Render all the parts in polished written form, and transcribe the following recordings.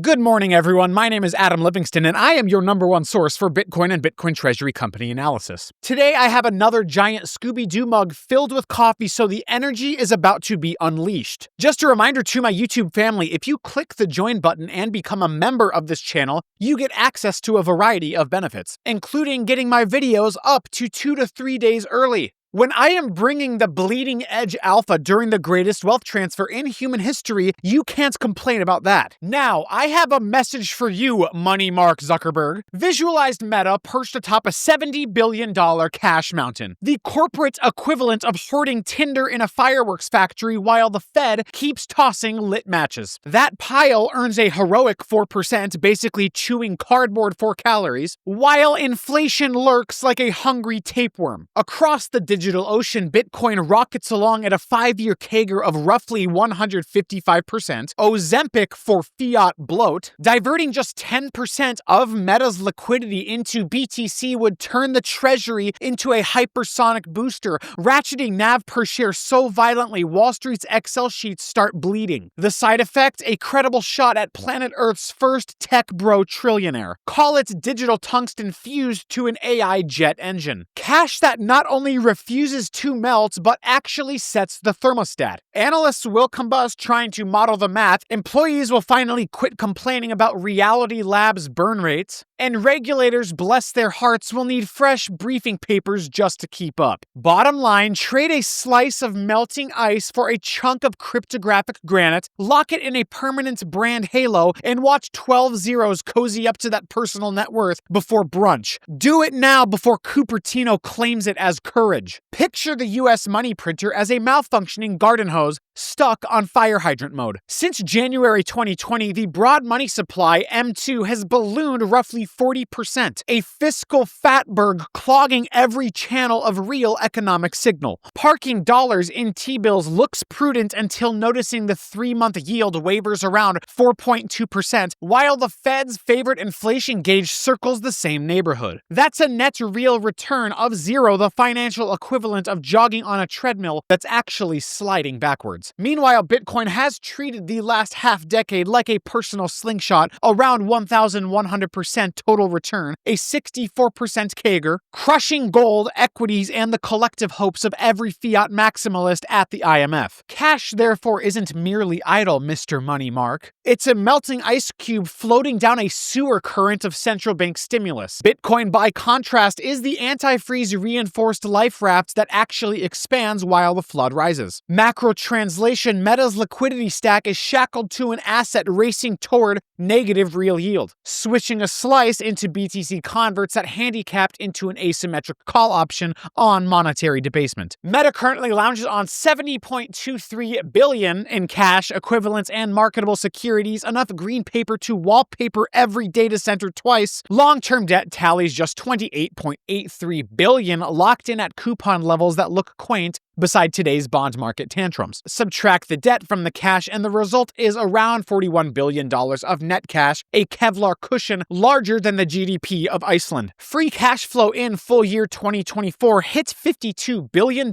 Good morning, everyone. My name is Adam Livingston, and I am your number one source for Bitcoin and Bitcoin Treasury company analysis. Today, I have another giant Scooby-Doo mug filled with coffee, so the energy is about to be unleashed. Just a reminder to my YouTube family, if you click the join button and become a member of this channel, you get access to a variety of benefits, including getting my videos up to 2 to 3 days early. When I am bringing the bleeding edge alpha during the greatest wealth transfer in human history, you can't complain about that. Now, I have a message for you, money Mark Zuckerberg. Visualized Meta perched atop a $70 billion cash mountain, the corporate equivalent of hoarding tinder in a fireworks factory while the Fed keeps tossing lit matches. That pile earns a heroic 4%, basically chewing cardboard for calories, while inflation lurks like a hungry tapeworm. Across the digital ocean, Bitcoin rockets along at a 5-year CAGR of roughly 155%, Ozempic for fiat bloat. Diverting just 10% of Meta's liquidity into BTC would turn the Treasury into a hypersonic booster, ratcheting NAV per share so violently Wall Street's Excel sheets start bleeding. The side effect? A credible shot at planet Earth's first tech bro trillionaire. Call it digital tungsten fused to an AI jet engine. Cash that not only refuses to melt, but actually sets the thermostat. Analysts will combust trying to model the math, employees will finally quit complaining about Reality Labs' burn rates, and regulators, bless their hearts, will need fresh briefing papers just to keep up. Bottom line, trade a slice of melting ice for a chunk of cryptographic granite, lock it in a permanent brand halo, and watch 12 zeros cozy up to that personal net worth before brunch. Do it now before Cupertino claims it as courage. Picture the US money printer as a malfunctioning garden hose stuck on fire hydrant mode. Since January 2020, the broad money supply, M2, has ballooned roughly 40%, a fiscal fatberg clogging every channel of real economic signal. Parking dollars in T-bills looks prudent until noticing the 3-month yield wavers around 4.2%, while the Fed's favorite inflation gauge circles the same neighborhood. That's a net real return of zero, the financial equivalent of jogging on a treadmill that's actually sliding backwards. Meanwhile, Bitcoin has treated the last half-decade like a personal slingshot, around 1,100% total return, a 64% CAGR, crushing gold, equities, and the collective hopes of every fiat maximalist at the IMF. Cash, therefore, isn't merely idle, Mr. Money Mark. It's a melting ice cube floating down a sewer current of central bank stimulus. Bitcoin, by contrast, is the antifreeze reinforced life raft that actually expands while the flood rises. Macro translation, Meta's liquidity stack is shackled to an asset racing toward negative real yield. Switching a slice into BTC converts that handicapped into an asymmetric call option on monetary debasement. Meta currently lounges on $70.23 billion in cash, equivalents, and marketable securities, enough green paper to wallpaper every data center twice. Long-term debt tallies just $28.83 billion, locked in at coupon levels that look quaint beside today's bond market tantrums. Subtract the debt from the cash, and the result is around $41 billion of net cash, a Kevlar cushion larger than the GDP of Iceland. Free cash flow in full year 2024 hit $52 billion,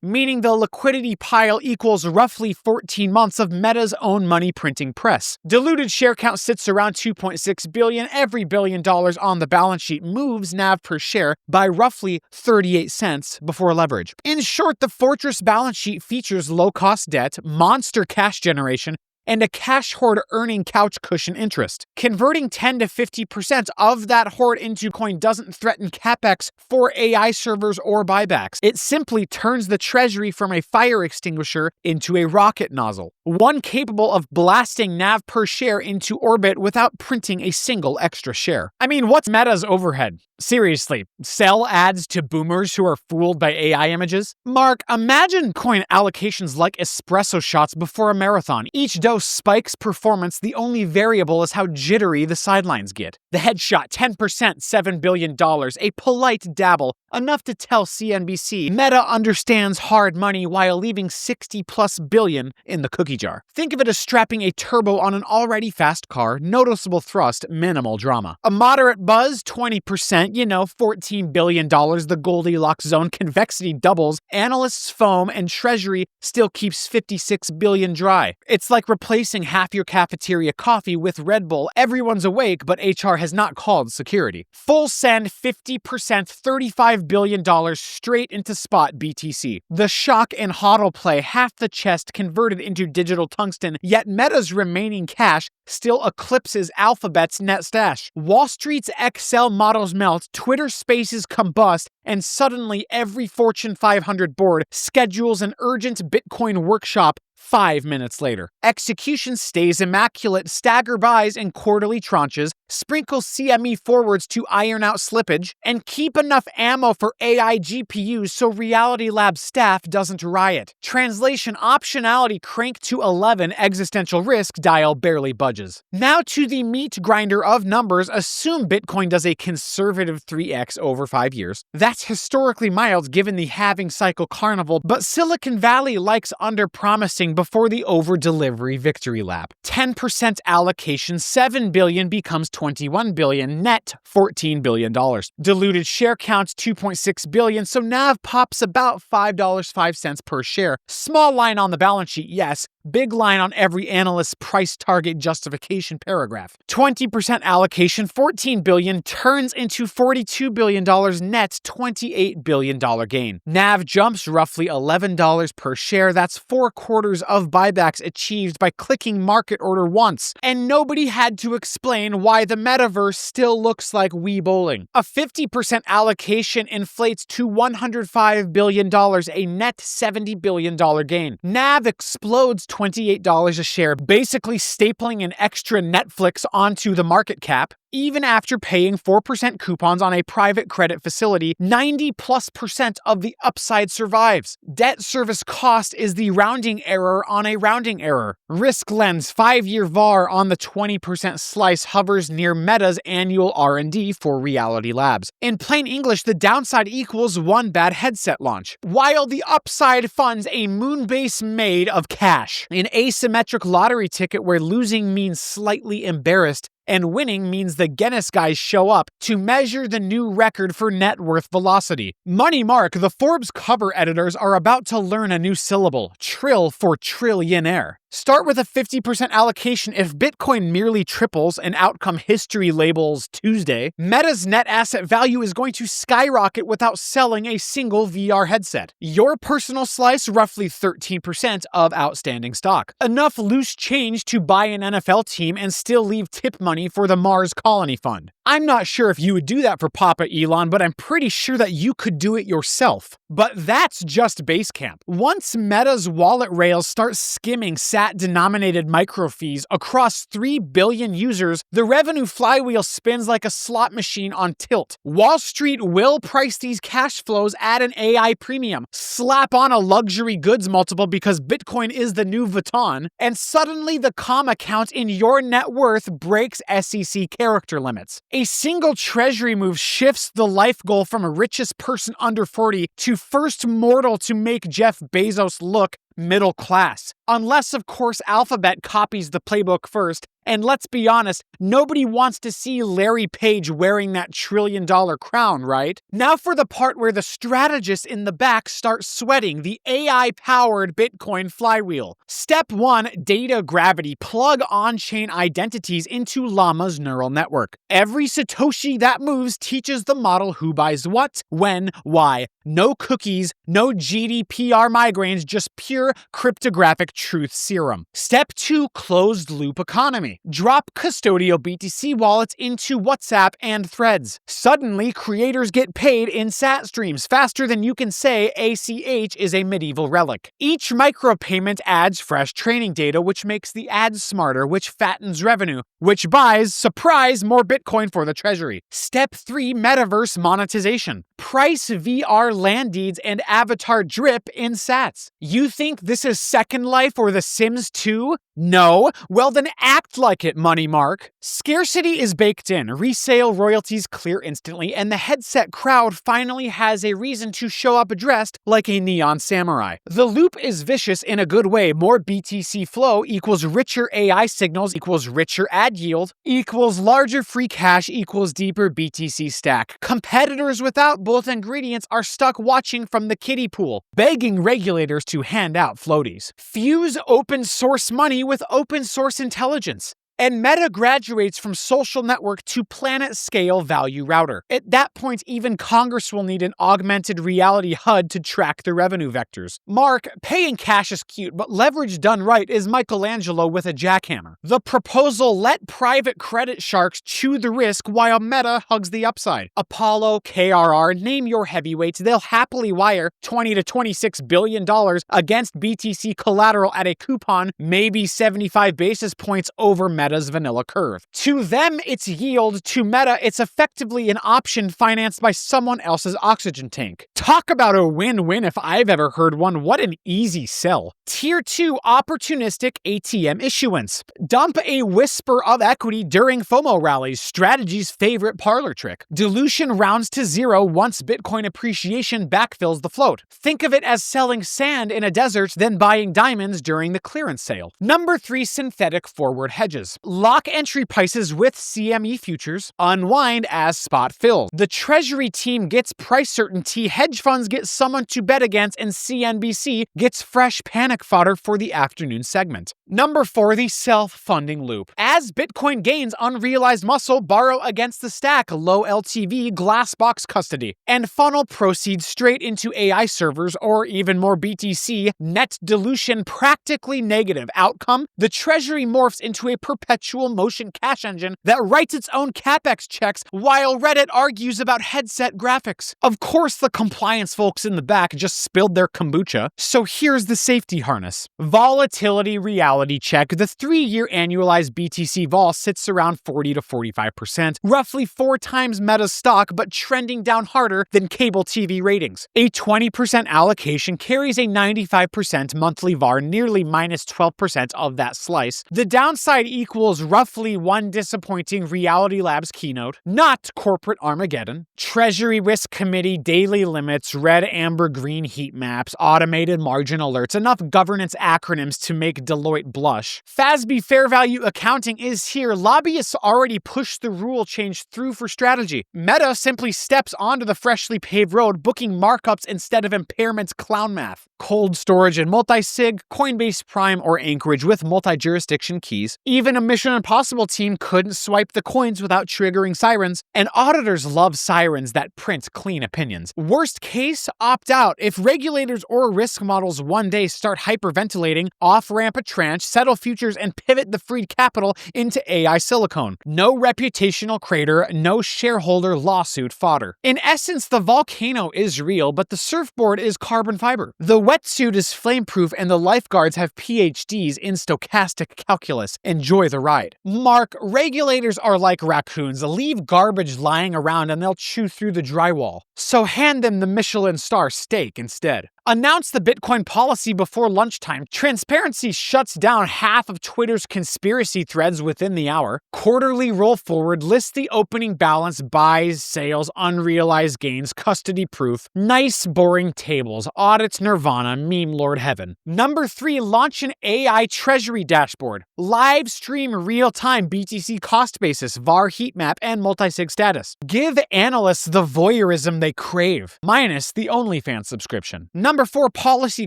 meaning the liquidity pile equals roughly 14 months of Meta's own money printing press. Diluted share count sits around 2.6 billion. Every $1 billion on the balance sheet moves NAV per share by roughly 38 cents before leverage. In short, the fortress balance sheet features low-cost debt, monster cash generation, and a cash hoard earning couch cushion interest. Converting 10 to 50% of that hoard into coin doesn't threaten capex for AI servers or buybacks. It simply turns the Treasury from a fire extinguisher into a rocket nozzle, one capable of blasting NAV per share into orbit without printing a single extra share. I mean, what's Meta's overhead? Seriously, sell ads to boomers who are fooled by AI images? Mark, imagine coin allocations like espresso shots before a marathon. Each dose spikes performance, the only variable is how jittery the sidelines get. The headshot, 10%, $7 billion, a polite dabble, enough to tell CNBC Meta understands hard money while leaving 60+ billion in the cookie jar. Think of it as strapping a turbo on an already fast car, noticeable thrust, minimal drama. A moderate buzz, 20%, $14 billion, the Goldilocks zone, Convexity doubles, analysts foam, and Treasury still keeps 56 billion dry. It's like replacing half your cafeteria coffee with Red Bull. Everyone's awake, but HR has not called security. Full send, 50%, $35 billion straight into spot BTC. The shock and hodl play, half the chest converted into digital tungsten, yet Meta's remaining cash still eclipses Alphabet's net stash. Wall Street's Excel models melt, Twitter Spaces combust, and suddenly every Fortune 500 board schedules an urgent Bitcoin workshop 5 minutes later. Execution stays immaculate, stagger buys in quarterly tranches, sprinkle CME forwards to iron out slippage, and keep enough ammo for AI GPUs so Reality Labs staff doesn't riot. Translation optionality cranked to 11, existential risk dial barely budges. Now to the meat grinder of numbers, assume Bitcoin does a conservative 3x over 5 years. That's historically mild given the halving cycle carnival, but Silicon Valley likes under-promising before the over-delivery victory lap. 10% allocation, $7 billion becomes $21 billion, net $14 billion. Diluted share count, 2.6 billion, so NAV pops about $5.05 per share. Small line on the balance sheet, yes. Big line on every analyst's price target justification paragraph. 20% allocation, $14 billion, turns into $42 billion net, $28 billion gain. NAV jumps roughly $11 per share. That's 4 quarters of buybacks achieved by clicking market order once. And nobody had to explain why the metaverse still looks like Wii bowling. A 50% allocation inflates to $105 billion, a net $70 billion gain. NAV explodes $28 a share, basically stapling an extra Netflix onto the market cap. Even after paying 4% coupons on a private credit facility, 90+% of the upside survives. Debt service cost is the rounding error on a rounding error. Risk lens 5-year VAR on the 20% slice hovers near Meta's annual R&D for Reality Labs. In plain English, the downside equals 1 bad headset launch, while the upside funds a moon base made of cash. An asymmetric lottery ticket where losing means slightly embarrassed and winning means the Guinness guys show up to measure the new record for net worth velocity. Money Mark, the Forbes cover editors are about to learn a new syllable, trill for trillionaire. Start with a 50% allocation if Bitcoin merely triples, an outcome history labels Tuesday. Meta's net asset value is going to skyrocket without selling a single VR headset. Your personal slice, roughly 13% of outstanding stock. Enough loose change to buy an NFL team and still leave tip money for the Mars Colony Fund. I'm not sure if you would do that for Papa Elon, but I'm pretty sure that you could do it yourself. But that's just Basecamp. Once Meta's wallet rails start skimming SAT-denominated micro fees across 3 billion users, the revenue flywheel spins like a slot machine on tilt. Wall Street will price these cash flows at an AI premium, slap on a luxury goods multiple because Bitcoin is the new Vuitton, and suddenly the comma count in your net worth breaks SEC character limits. A single treasury move shifts the life goal from a richest person under 40 to first mortal to make Jeff Bezos look middle class. Unless, of course, Alphabet copies the playbook first. And let's be honest, nobody wants to see Larry Page wearing that $1 trillion crown, right? Now for the part where the strategists in the back start sweating, the AI-powered Bitcoin flywheel. Step 1, data gravity. Plug on-chain identities into Llama's neural network. Every Satoshi that moves teaches the model who buys what, when, why. No cookies, no GDPR migraines, just pure cryptographic truth serum. Step 2, closed-loop economy. Drop custodial BTC wallets into WhatsApp and Threads. Suddenly, creators get paid in sat streams faster than you can say ACH is a medieval relic. Each micropayment adds fresh training data, which makes the ads smarter, which fattens revenue, which buys, surprise, more Bitcoin for the treasury. Step 3, metaverse monetization. price VR land deeds and avatar drip in sats. You think this is Second Life or The Sims 2? No? Well then act like it, Money Mark. Scarcity is baked in, resale royalties clear instantly, and the headset crowd finally has a reason to show up dressed like a neon samurai. The loop is vicious in a good way. More BTC flow equals richer AI signals equals richer ad yield equals larger free cash equals deeper BTC stack. Competitors without both ingredients are stuck watching from the kiddie pool, begging regulators to hand out floaties. Fuse open source money with open source intelligence. And Meta graduates from social network to planet scale value router. At that point, even Congress will need an augmented reality HUD to track the revenue vectors. Mark, paying cash is cute, but leverage done right is Michelangelo with a jackhammer. The proposal let private credit sharks chew the risk while Meta hugs the upside. Apollo, KRR, name your heavyweights, they'll happily wire $20 to $26 billion against BTC collateral at a coupon, maybe 75 basis points over Meta's vanilla curve. To them, it's yield. To Meta, it's effectively an option financed by someone else's oxygen tank. Talk about a win-win if I've ever heard one. What an easy sell. Tier 2 opportunistic ATM issuance. Dump a whisper of equity during FOMO rallies, strategy's favorite parlor trick. Dilution rounds to zero once Bitcoin appreciation backfills the float. Think of it as selling sand in a desert, then buying diamonds during the clearance sale. Number 3, synthetic forward hedges. Lock entry prices with CME futures, unwind as spot fills. The Treasury team gets price certainty, hedge funds get someone to bet against, and CNBC gets fresh panic fodder for the afternoon segment. Number 4, the self-funding loop. As Bitcoin gains unrealized muscle, borrow against the stack, low LTV, glass box custody, and funnel proceeds straight into AI servers or even more BTC, net dilution practically negative. Outcome, the Treasury morphs into a perpetual motion cash engine that writes its own capex checks while Reddit argues about headset graphics. Of course, the compliance folks in the back just spilled their kombucha, so here's the safety harness. Volatility reality check. The 3-year annualized BTC vol sits around 40 to 45%, roughly 4 times Meta's stock, but trending down harder than cable TV ratings. A 20% allocation carries a 95% monthly VAR, nearly minus 12% of that slice. The downside equals roughly one disappointing Reality Labs keynote, not corporate Armageddon. Treasury Risk Committee daily limits, red, amber, green heat maps, automated margin alerts, enough governance acronyms to make Deloitte blush. FASB fair value accounting is here. Lobbyists already pushed the rule change through for strategy. Meta simply steps onto the freshly paved road, booking markups instead of impairments clown math. Cold storage and multi-sig, Coinbase Prime or Anchorage with multi-jurisdiction keys. Even a Mission Impossible team couldn't swipe the coins without triggering sirens, and auditors love sirens that print clean opinions. Worst case, opt out. If regulators or risk models one day start hyperventilating, off-ramp a tranche, settle futures, and pivot the freed capital into AI silicone. No reputational crater, no shareholder lawsuit fodder. In essence, the volcano is real, but the surfboard is carbon fiber. The wetsuit is flameproof, and the lifeguards have PhDs in stochastic calculus. Enjoy the ride. Mark, regulators are like raccoons. Leave garbage lying around and they'll chew through the drywall. So hand them the Michelin star steak instead. Announce the Bitcoin policy before lunchtime. Transparency shuts down half of Twitter's conspiracy threads within the hour. Quarterly roll forward, list the opening balance, buys, sales, unrealized gains, custody proof. Nice boring tables, audits nirvana, meme lord heaven. Number 3, launch an AI treasury dashboard. Live stream real-time BTC cost basis, VAR heat map, and multi-sig status. Give analysts the voyeurism they crave, minus the OnlyFans subscription. Number 4, policy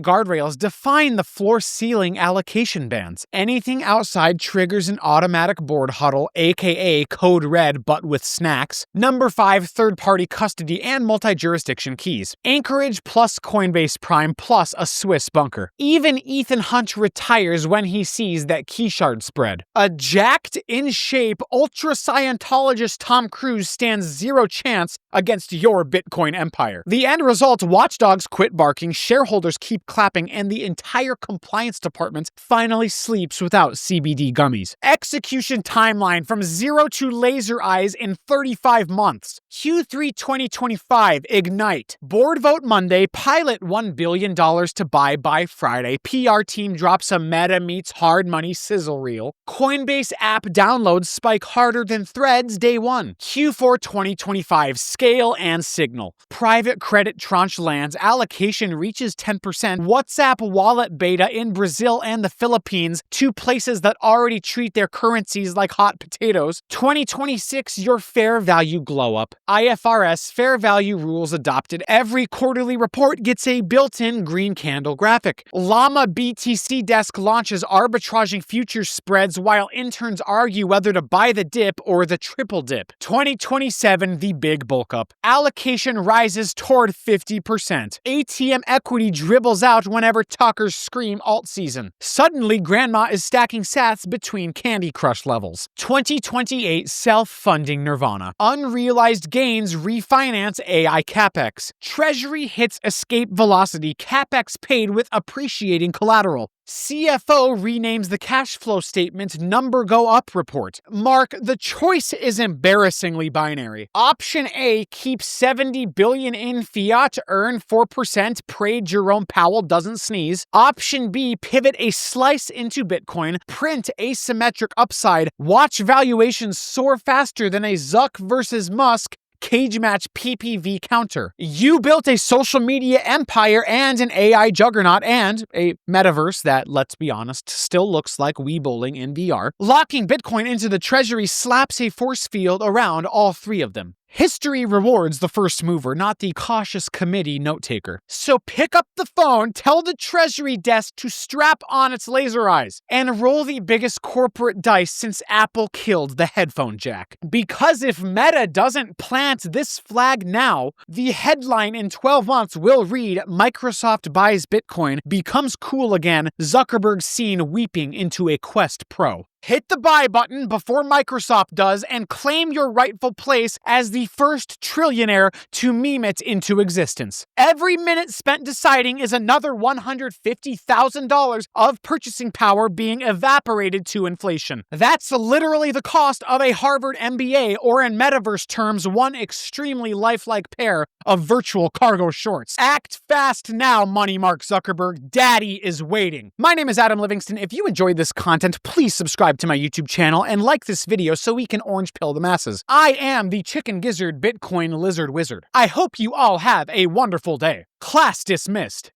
guardrails. Define the floor-ceiling allocation bands. Anything outside triggers an automatic board huddle, aka code red but with snacks. Number 5, third-party custody and multi-jurisdiction keys. Anchorage plus Coinbase Prime plus a Swiss bunker. Even Ethan Hunt retires when he sees that key shard spread. A jacked, in-shape, ultra-Scientologist Tom Cruise stands zero chance against your Bitcoin empire. The end result, watchdogs quit barking, shareholders keep clapping, and the entire compliance department finally sleeps without CBD gummies. Execution timeline from zero to laser eyes in 35 months. Q3 2025, Ignite. Board vote Monday, pilot $1 billion to buy by Friday. PR team drops a Meta meets hard money sizzle reel. Coinbase app downloads spike harder than Threads day one. Q4 2025, scale and signal. Private credit tranche lands, allocation reaches 10%. WhatsApp wallet beta in Brazil and the Philippines, two places that already treat their currencies like hot potatoes. 2026, your fair value glow up. IFRS fair value rules adopted. Every quarterly report gets a built-in green candle graphic. Llama BTC desk launches arbitraging futures spreads while interns argue whether to buy the dip or the triple dip. 2027, the big bulk up. Allocation rises toward 50%. ATM equity dribbles out whenever talkers scream alt season. Suddenly, grandma is stacking sats between Candy Crush levels. 2028, self-funding nirvana. Unrealized gains refinance AI capex. Treasury hits escape velocity, capex paid with appreciating collateral. CFO renames the cash flow statement number go up report. Mark, the choice is embarrassingly binary. Option A, keep 70 billion in fiat, earn 4%, pray Jerome Powell doesn't sneeze. Option B, pivot a slice into Bitcoin, print asymmetric upside, watch valuations soar faster than a Zuck versus Musk cage match PPV counter. You built a social media empire and an AI juggernaut and a metaverse that, let's be honest, still looks like Wii Bowling in VR. Locking Bitcoin into the Treasury slaps a force field around all three of them. History rewards the first mover, not the cautious committee note-taker. So pick up the phone, tell the Treasury desk to strap on its laser eyes, and roll the biggest corporate dice since Apple killed the headphone jack. Because if Meta doesn't plant this flag now, the headline in 12 months will read, Microsoft buys Bitcoin, becomes cool again, Zuckerberg seen weeping into a Quest Pro. Hit the buy button before Microsoft does and claim your rightful place as the first trillionaire to meme it into existence. Every minute spent deciding is another $150,000 of purchasing power being evaporated to inflation. That's literally the cost of a Harvard MBA, or in metaverse terms, one extremely lifelike pair of virtual cargo shorts. Act fast now, money Mark Zuckerberg. Daddy is waiting. My name is Adam Livingston. If you enjoyed this content, please subscribe to my YouTube channel and like this video so we can orange pill the masses. I am the Chicken Gizzard Bitcoin Lizard Wizard. I hope you all have a wonderful day. Class dismissed.